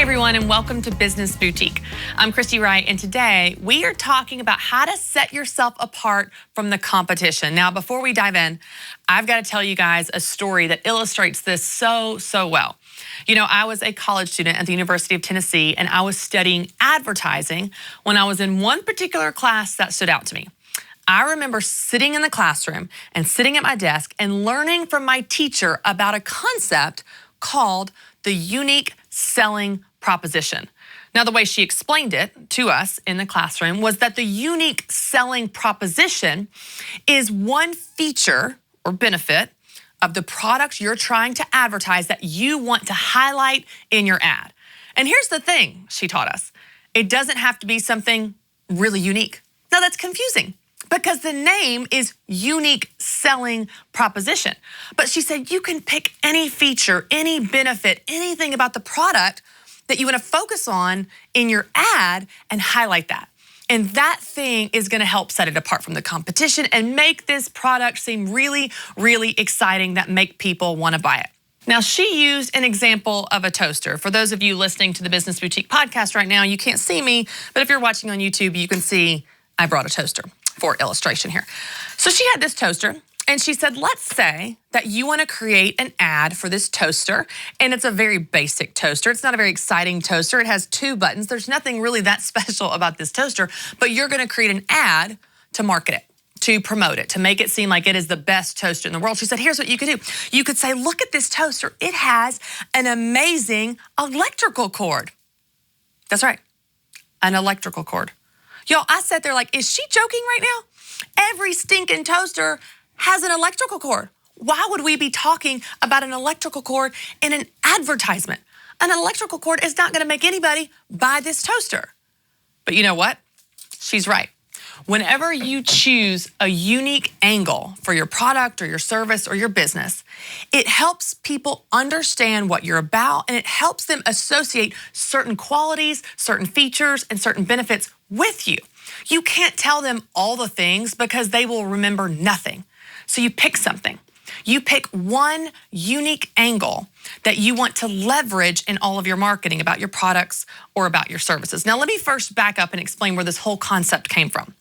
everyone, and welcome to Business Boutique. I'm Christy Wright, and today we are talking about how to set yourself apart from the competition. Now, before we dive in, I've got to tell you guys a story that illustrates this so well. You know, I was a college student at the University of Tennessee, and I was studying advertising when I was in one particular class that stood out to me. I remember sitting in the classroom and sitting at my desk and learning from my teacher about a concept called the unique selling proposition. Now, the way she explained it to us in the classroom was that the unique selling proposition is one feature or benefit of the product you're trying to advertise that you want to highlight in your ad. And here's the thing, she taught us. It doesn't have to be something really unique. Now, that's confusing because the name is unique selling proposition. But she said you can pick any feature, any benefit, anything about the product that you want to focus on in your ad and highlight that. And that thing is going to help set it apart from the competition and make this product seem really exciting that make people want to buy it. Now, she used an example of a toaster. For those of you listening to the Business Boutique podcast right now, you can't see me, but if you're watching on YouTube, you can see I brought a toaster for illustration here. So she had this toaster, and she said, let's say that you want to create an ad for this toaster, and it's a very basic toaster. It's not a very exciting toaster. It has 2 buttons. There's nothing really that special about this toaster, but you're going to create an ad to market it, to promote it, to make it seem like it is the best toaster in the world. She said, here's what you could do. You could say, look at this toaster. It has an amazing electrical cord. That's right, an electrical cord. Y'all, I sat there like, is she joking right now? Every stinking toaster has an electrical cord. Why would we be talking about an electrical cord in an advertisement? An electrical cord is not going to make anybody buy this toaster. But you know what? She's right. Whenever you choose a unique angle for your product or your service or your business, it helps people understand what you're about, and it helps them associate certain qualities, certain features, and certain benefits with you. You can't tell them all the things because they will remember nothing. So you pick something. You pick one unique angle that you want to leverage in all of your marketing about your products or about your services. Now, let me first back up and explain where this whole concept came from.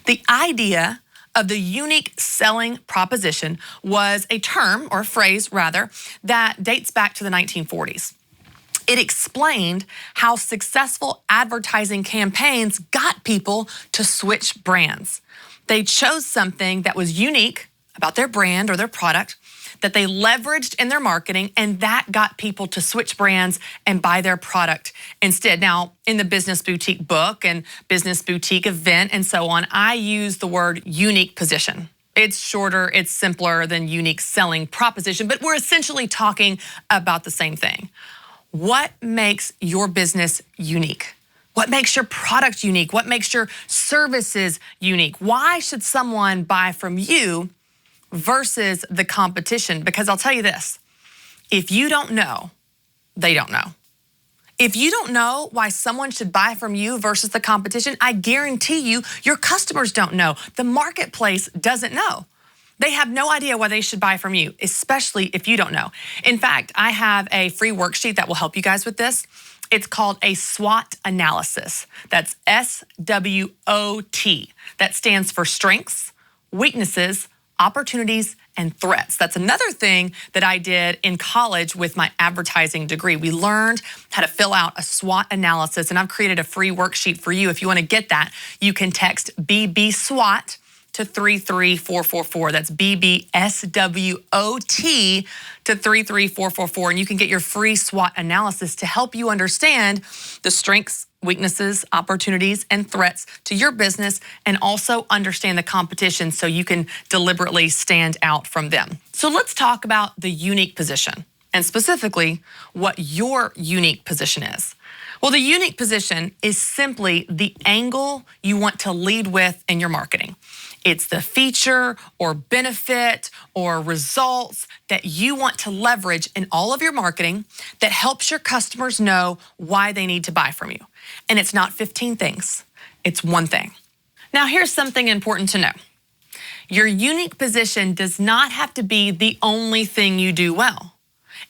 The idea of the unique selling proposition was a term, or a phrase rather, that dates back to the 1940s. It explained how successful advertising campaigns got people to switch brands. They chose something that was unique about their brand or their product that they leveraged in their marketing, and that got people to switch brands and buy their product instead. Now, in the Business Boutique book and Business Boutique event and so on, I use the word unique position. It's shorter, it's simpler than unique selling proposition, but we're essentially talking about the same thing. What makes your business unique? What makes your product unique? What makes your services unique? Why should someone buy from you versus the competition? Because I'll tell you this, if you don't know, they don't know. If you don't know why someone should buy from you versus the competition, I guarantee you, your customers don't know. The marketplace doesn't know. They have no idea why they should buy from you, especially if you don't know. In fact, I have a free worksheet that will help you guys with this. It's called a SWOT analysis. That's SWOT. That stands for strengths, weaknesses, opportunities, and threats. That's another thing that I did in college with my advertising degree. We learned how to fill out a SWOT analysis, and I've created a free worksheet for you. If you want to get that, you can text BB SWOT to 33444. That's BBSWOT to 33444. And you can get your free SWOT analysis to help you understand the strengths, weaknesses, opportunities, and threats to your business, and also understand the competition so you can deliberately stand out from them. So let's talk about the unique position, and specifically what your unique position is. Well, the unique position is simply the angle you want to lead with in your marketing. It's the feature or benefit or results that you want to leverage in all of your marketing that helps your customers know why they need to buy from you. And it's not 15 things, it's one thing. Now, here's something important to know. Your unique position does not have to be the only thing you do well.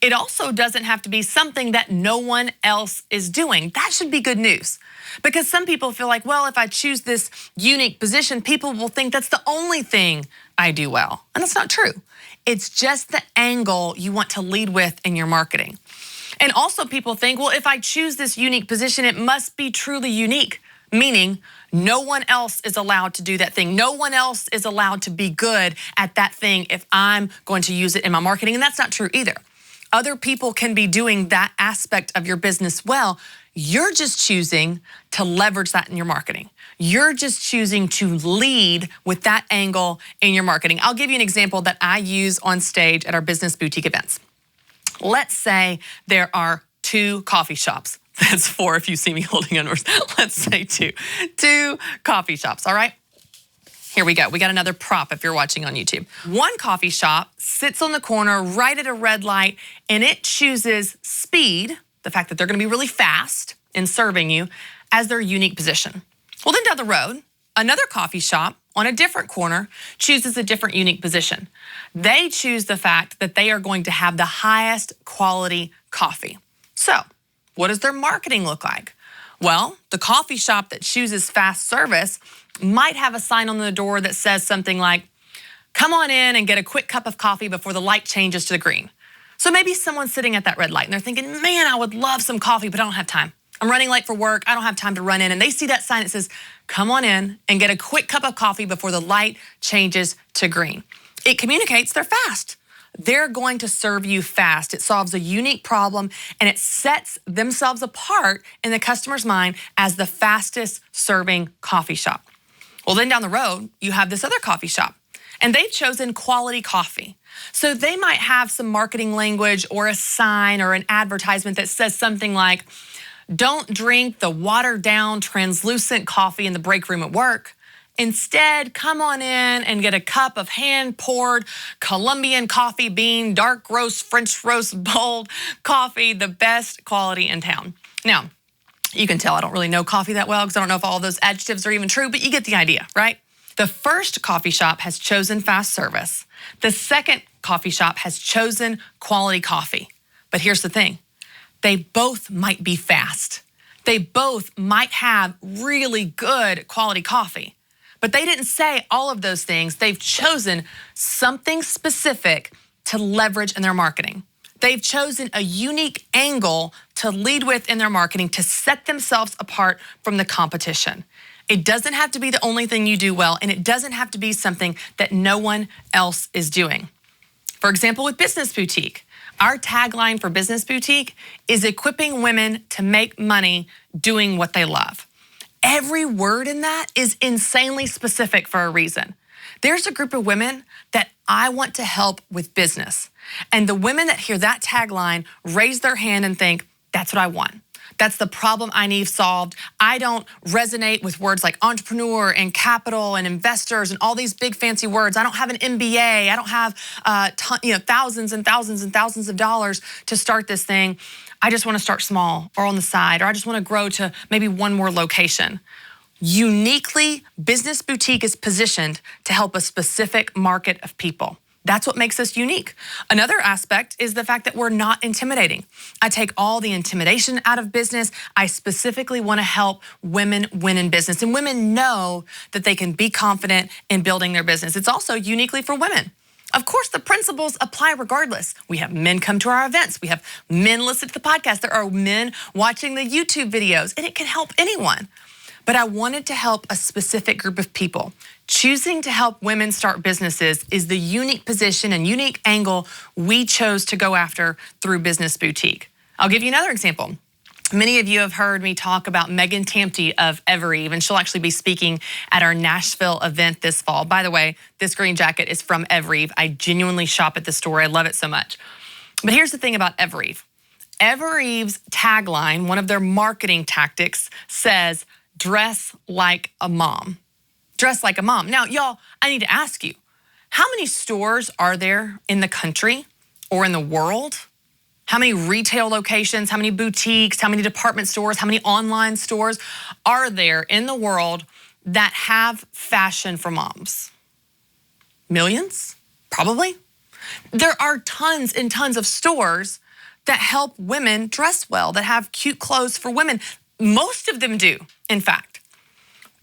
It also doesn't have to be something that no one else is doing. That should be good news. Because some people feel like, well, if I choose this unique position, people will think that's the only thing I do well. And that's not true. It's just the angle you want to lead with in your marketing. And also people think, well, if I choose this unique position, it must be truly unique, meaning no one else is allowed to do that thing. No one else is allowed to be good at that thing if I'm going to use it in my marketing. And that's not true either. Other people can be doing that aspect of your business well. You're just choosing to leverage that in your marketing. You're just choosing to lead with that angle in your marketing. I'll give you an example that I use on stage at our business boutique events. Let's say there are 2 coffee shops. That's 4 if you see me holding on. Let's say 2. 2 coffee shops, all right? Here we go. We got another prop if you're watching on YouTube. One coffee shop sits on the corner right at a red light, and it chooses speed, the fact that they're going to be really fast in serving you, as their unique position. Well, then down the road, another coffee shop on a different corner chooses a different unique position. They choose the fact that they are going to have the highest quality coffee. So, what does their marketing look like? Well, the coffee shop that chooses fast service might have a sign on the door that says something like, come on in and get a quick cup of coffee before the light changes to the green. So maybe someone's sitting at that red light and they're thinking, man, I would love some coffee, but I don't have time. I'm running late for work. I don't have time to run in. And they see that sign that says, come on in and get a quick cup of coffee before the light changes to green. It communicates they're fast. They're going to serve you fast. It solves a unique problem and it sets themselves apart in the customer's mind as the fastest serving coffee shop. Well, then down the road, you have this other coffee shop and they've chosen quality coffee. So they might have some marketing language or a sign or an advertisement that says something like, don't drink the watered down translucent coffee in the break room at work. Instead, come on in and get a cup of hand-poured Colombian coffee bean, dark roast, French roast, bold coffee, the best quality in town. Now, you can tell I don't really know coffee that well because I don't know if all those adjectives are even true, but you get the idea, right? The first coffee shop has chosen fast service. The second coffee shop has chosen quality coffee. But here's the thing. They both might be fast. They both might have really good quality coffee. But they didn't say all of those things. They've chosen something specific to leverage in their marketing. They've chosen a unique angle to lead with in their marketing to set themselves apart from the competition. It doesn't have to be the only thing you do well, and it doesn't have to be something that no one else is doing. For example, with Business Boutique, our tagline for Business Boutique is equipping women to make money doing what they love. Every word in that is insanely specific for a reason. There's a group of women that I want to help with business. And the women that hear that tagline raise their hand and think, that's what I want. That's the problem I need solved. I don't resonate with words like entrepreneur and capital and investors and all these big fancy words. I don't have an MBA. I don't have thousands and thousands and thousands of dollars to start this thing. I just want to start small or on the side, or I just want to grow to maybe one more location. Uniquely, Business Boutique is positioned to help a specific market of people. That's what makes us unique. Another aspect is the fact that we're not intimidating. I take all the intimidation out of business. I specifically want to help women win in business. And women know that they can be confident in building their business. It's also uniquely for women. Of course, the principles apply regardless. We have men come to our events. We have men listen to the podcast. There are men watching the YouTube videos, and it can help anyone. But I wanted to help a specific group of people. Choosing to help women start businesses is the unique position and unique angle we chose to go after through Business Boutique. I'll give you another example. Many of you have heard me talk about Megan Tamty of Evereve, and she'll actually be speaking at our Nashville event this fall. By the way, this green jacket is from Evereve. I genuinely shop at the store. I love it so much. But here's the thing about Evereve. Evereve's tagline, one of their marketing tactics, says, dress like a mom. Dress like a mom. Now, y'all, I need to ask you, how many stores are there in the country or in the world? How many retail locations, how many boutiques, how many department stores, how many online stores are there in the world that have fashion for moms? Millions? Probably. There are tons and tons of stores, that help women dress well, that have cute clothes for women. Most of them do, in fact.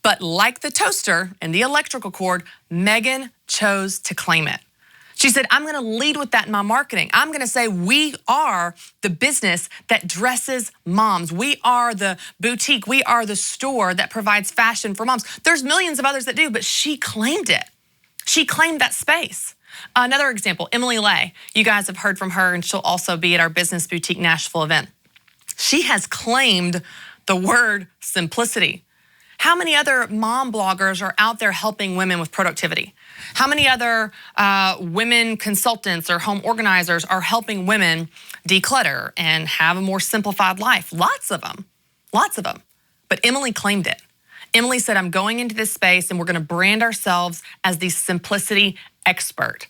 But like the toaster and the electrical cord, Megan chose to claim it. She said, I'm gonna lead with that in my marketing. I'm gonna say we are the business that dresses moms. We are the boutique. We are the store that provides fashion for moms. There's millions of others that do, but she claimed it. She claimed that space. Another example, Emily Lay. You guys have heard from her, and she'll also be at our Business Boutique Nashville event. She has claimed the word simplicity. How many other mom bloggers are out there helping women with productivity? How many other women consultants or home organizers are helping women declutter and have a more simplified life? Lots of them, lots of them. But Emily claimed it. Emily said, I'm going into this space and we're gonna brand ourselves as the simplicity expert.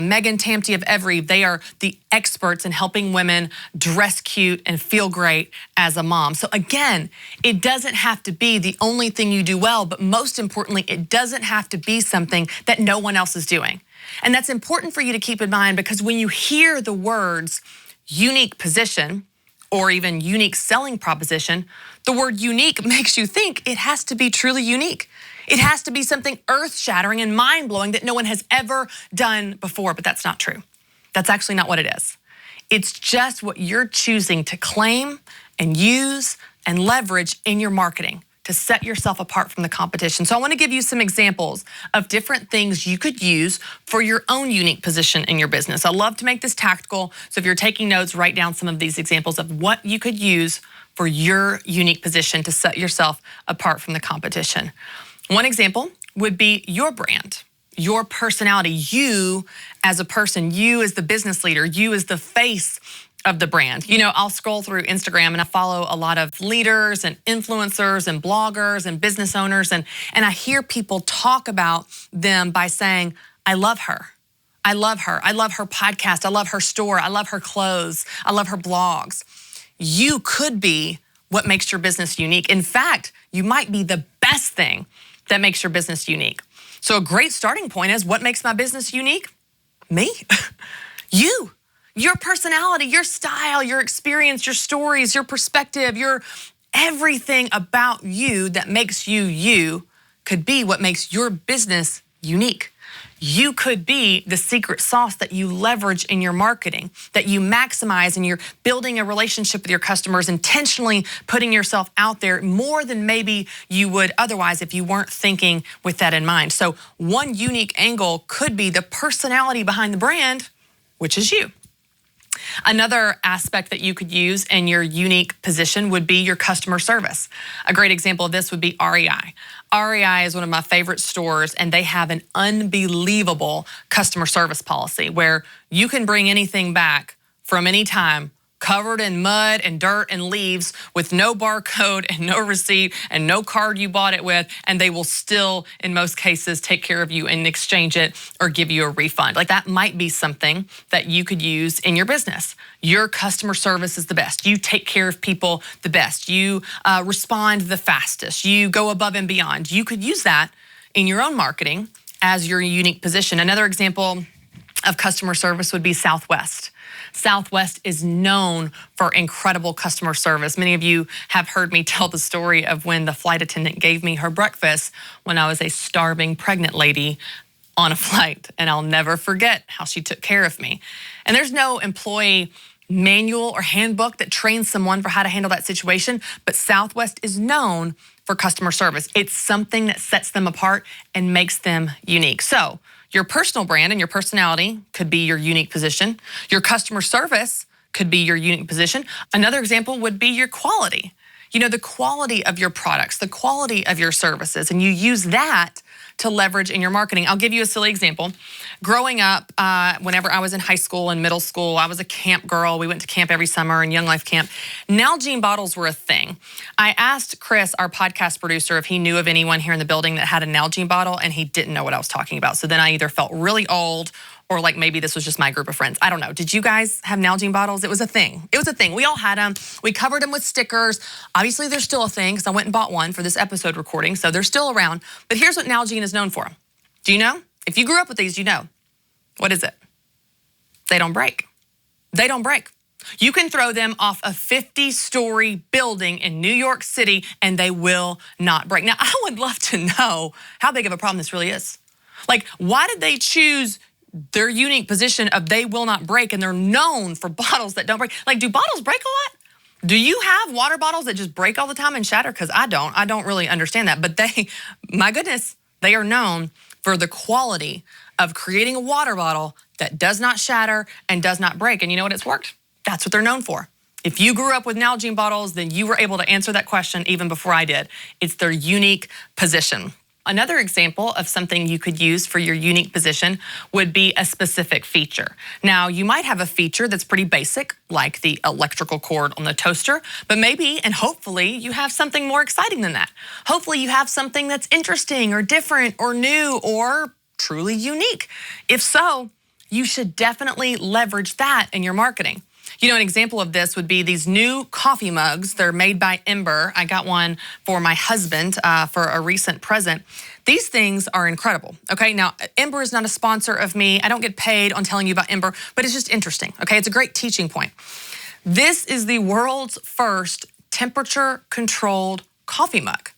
Megan Tamty of Every, they are the experts in helping women dress cute and feel great as a mom. So again, it doesn't have to be the only thing you do well, but most importantly, it doesn't have to be something that no one else is doing. And that's important for you to keep in mind, because when you hear the words unique position or even unique selling proposition, the word unique makes you think it has to be truly unique. It has to be something earth-shattering and mind-blowing that no one has ever done before, but that's not true. That's actually not what it is. It's just what you're choosing to claim and use and leverage in your marketing to set yourself apart from the competition. So I want to give you some examples of different things you could use for your own unique position in your business. I love to make this tactical, so if you're taking notes, write down some of these examples of what you could use for your unique position to set yourself apart from the competition. One example would be your brand, your personality, you as a person, you as the business leader, you as the face of the brand. You know, I'll scroll through Instagram and I follow a lot of leaders and influencers and bloggers and business owners, and I hear people talk about them by saying, I love her. I love her. I love her podcast. I love her store. I love her clothes. I love her blogs. You could be what makes your business unique. In fact, you might be the best thing that makes your business unique. So a great starting point is, what makes my business unique? Me, you, your personality, your style, your experience, your stories, your perspective, your everything about you that makes you you could be what makes your business unique. You could be the secret sauce that you leverage in your marketing, that you maximize, and you're building a relationship with your customers, intentionally putting yourself out there more than maybe you would otherwise if you weren't thinking with that in mind. So one unique angle could be the personality behind the brand, which is you. Another aspect that you could use in your unique position would be your customer service. A great example of this would be REI. REI is one of my favorite stores, and they have an unbelievable customer service policy where you can bring anything back from any time covered in mud and dirt and leaves with no barcode and no receipt and no card you bought it with, and they will still, in most cases, take care of you and exchange it or give you a refund. Like, that might be something that you could use in your business. Your customer service is the best. You take care of people the best. You respond the fastest. You go above and beyond. You could use that in your own marketing as your unique position. Another example of customer service would be Southwest. Southwest is known for incredible customer service. Many of you have heard me tell the story of when the flight attendant gave me her breakfast when I was a starving pregnant lady on a flight, and I'll never forget how she took care of me. And there's no employee manual or handbook that trains someone for how to handle that situation, but Southwest is known for customer service. It's something that sets them apart and makes them unique. So your personal brand and your personality could be your unique position. Your customer service could be your unique position. Another example would be your quality. You know, the quality of your products, the quality of your services, and you use that to leverage in your marketing. I'll give you a silly example. Growing up, whenever I was in high school and middle school, I was a camp girl. We went to camp every summer and Young Life Camp. Nalgene bottles were a thing. I asked Chris, our podcast producer, if he knew of anyone here in the building that had a Nalgene bottle, and he didn't know what I was talking about. So then I either felt really old or like maybe this was just my group of friends. I don't know. Did you guys have Nalgene bottles? It was a thing. It was a thing. We all had them. We covered them with stickers. Obviously, they're still a thing because I went and bought one for this episode recording, so they're still around. But here's what Nalgene is known for. Do you know? If you grew up with these, you know. What is it? They don't break. They don't break. You can throw them off a 50-story building in New York City and they will not break. Now, I would love to know how big of a problem this really is. Like, why did they choose their unique position of they will not break and they're known for bottles that don't break? Like, do bottles break a lot? Do you have water bottles that just break all the time and shatter? Because I don't really understand that. But they, my goodness, they are known for the quality of creating a water bottle that does not shatter and does not break. And you know what? It's worked. That's what they're known for. If you grew up with Nalgene bottles, then you were able to answer that question even before I did. It's their unique position. Another example of something you could use for your unique position would be a specific feature. Now, you might have a feature that's pretty basic, like the electrical cord on the toaster, but maybe and hopefully you have something more exciting than that. Hopefully you have something that's interesting or different or new or truly unique. If so, you should definitely leverage that in your marketing. You know, an example of this would be these new coffee mugs. They're made by Ember. I got one for my husband for a recent present. These things are incredible, okay? Now, Ember is not a sponsor of me. I don't get paid on telling you about Ember, but it's just interesting, okay? It's a great teaching point. This is the world's first temperature-controlled coffee mug.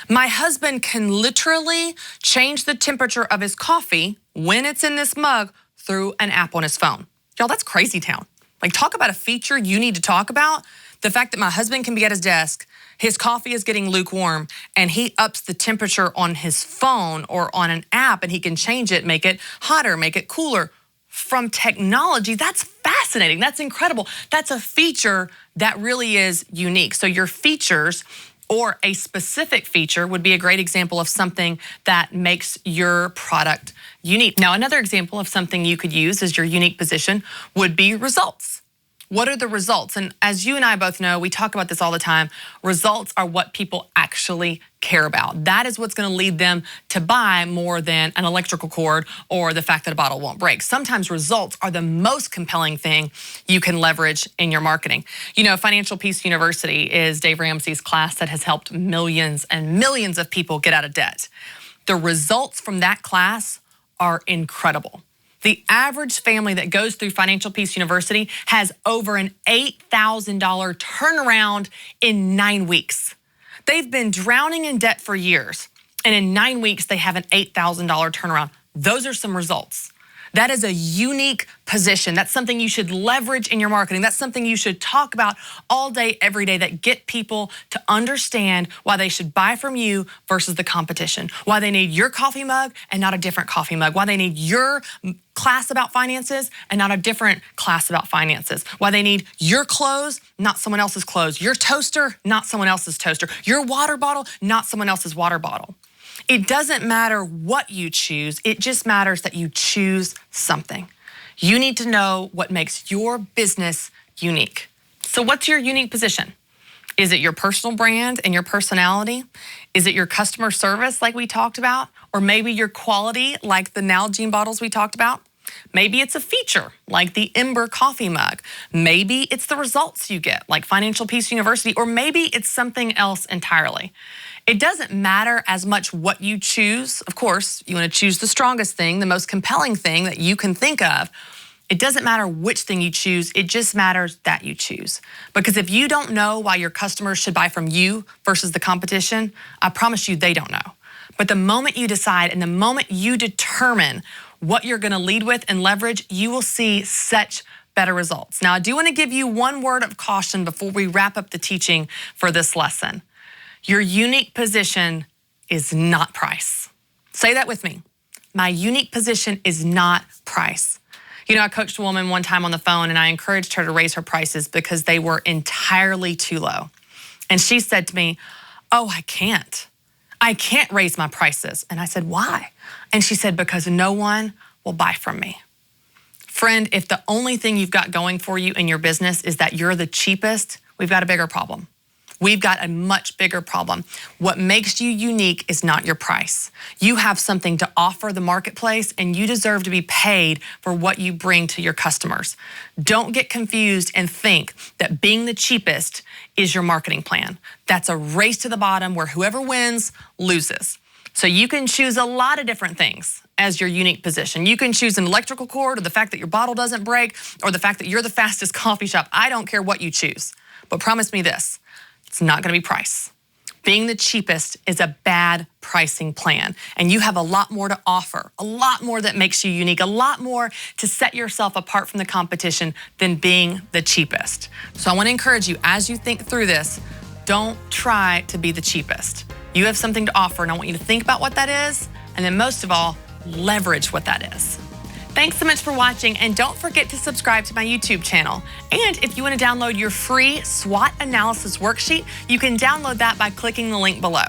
My husband can literally change the temperature of his coffee when it's in this mug through an app on his phone. Y'all, that's crazy town. Like, talk about a feature you need to talk about. The fact that my husband can be at his desk, his coffee is getting lukewarm, and he ups the temperature on his phone or on an app, and he can change it, make it hotter, make it cooler. From technology, that's fascinating. That's incredible. That's a feature that really is unique. So your features or a specific feature would be a great example of something that makes your product unique. Now, another example of something you could use as your unique position would be results. What are the results? And as you and I both know, we talk about this all the time. Results are what people actually care about. That is what's going to lead them to buy more than an electrical cord or the fact that a bottle won't break. Sometimes results are the most compelling thing you can leverage in your marketing. You know, Financial Peace University is Dave Ramsey's class that has helped millions and millions of people get out of debt. The results from that class are incredible. The average family that goes through Financial Peace University has over an $8,000 turnaround in 9 weeks. They've been drowning in debt for years, and in 9 weeks, they have an $8,000 turnaround. Those are some results. That is a unique position. That's something you should leverage in your marketing. That's something you should talk about all day, every day, that get people to understand why they should buy from you versus the competition, why they need your coffee mug and not a different coffee mug, why they need your class about finances and not a different class about finances, why they need your clothes, not someone else's clothes, your toaster, not someone else's toaster, your water bottle, not someone else's water bottle. It doesn't matter what you choose. It just matters that you choose something. You need to know what makes your business unique. So what's your unique position? Is it your personal brand and your personality? Is it your customer service like we talked about? Or maybe your quality like the Nalgene bottles we talked about? Maybe it's a feature like the Ember coffee mug. Maybe it's the results you get like Financial Peace University, or maybe it's something else entirely. It doesn't matter as much what you choose. Of course, you want to choose the strongest thing, the most compelling thing that you can think of. It doesn't matter which thing you choose. It just matters that you choose. Because if you don't know why your customers should buy from you versus the competition, I promise you they don't know. But the moment you decide and the moment you determine what you're going to lead with and leverage, you will see such better results. Now, I do want to give you one word of caution before we wrap up the teaching for this lesson. Your unique position is not price. Say that with me. My unique position is not price. You know, I coached a woman one time on the phone and I encouraged her to raise her prices because they were entirely too low. And she said to me, "Oh, I can't raise my prices." And I said, "Why?" And she said, "Because no one will buy from me." Friend, if the only thing you've got going for you in your business is that you're the cheapest, we've got a bigger problem. We've got a much bigger problem. What makes you unique is not your price. You have something to offer the marketplace and you deserve to be paid for what you bring to your customers. Don't get confused and think that being the cheapest is your marketing plan. That's a race to the bottom where whoever wins loses. So you can choose a lot of different things as your unique position. You can choose an electrical cord, or the fact that your bottle doesn't break, or the fact that you're the fastest coffee shop. I don't care what you choose. But promise me this, it's not gonna be price. Being the cheapest is a bad pricing plan, and you have a lot more to offer, a lot more that makes you unique, a lot more to set yourself apart from the competition than being the cheapest. So I want to encourage you, as you think through this, don't try to be the cheapest. You have something to offer, and I want you to think about what that is, and then most of all, leverage what that is. Thanks so much for watching, and don't forget to subscribe to my YouTube channel. And if you want to download your free SWOT analysis worksheet, you can download that by clicking the link below.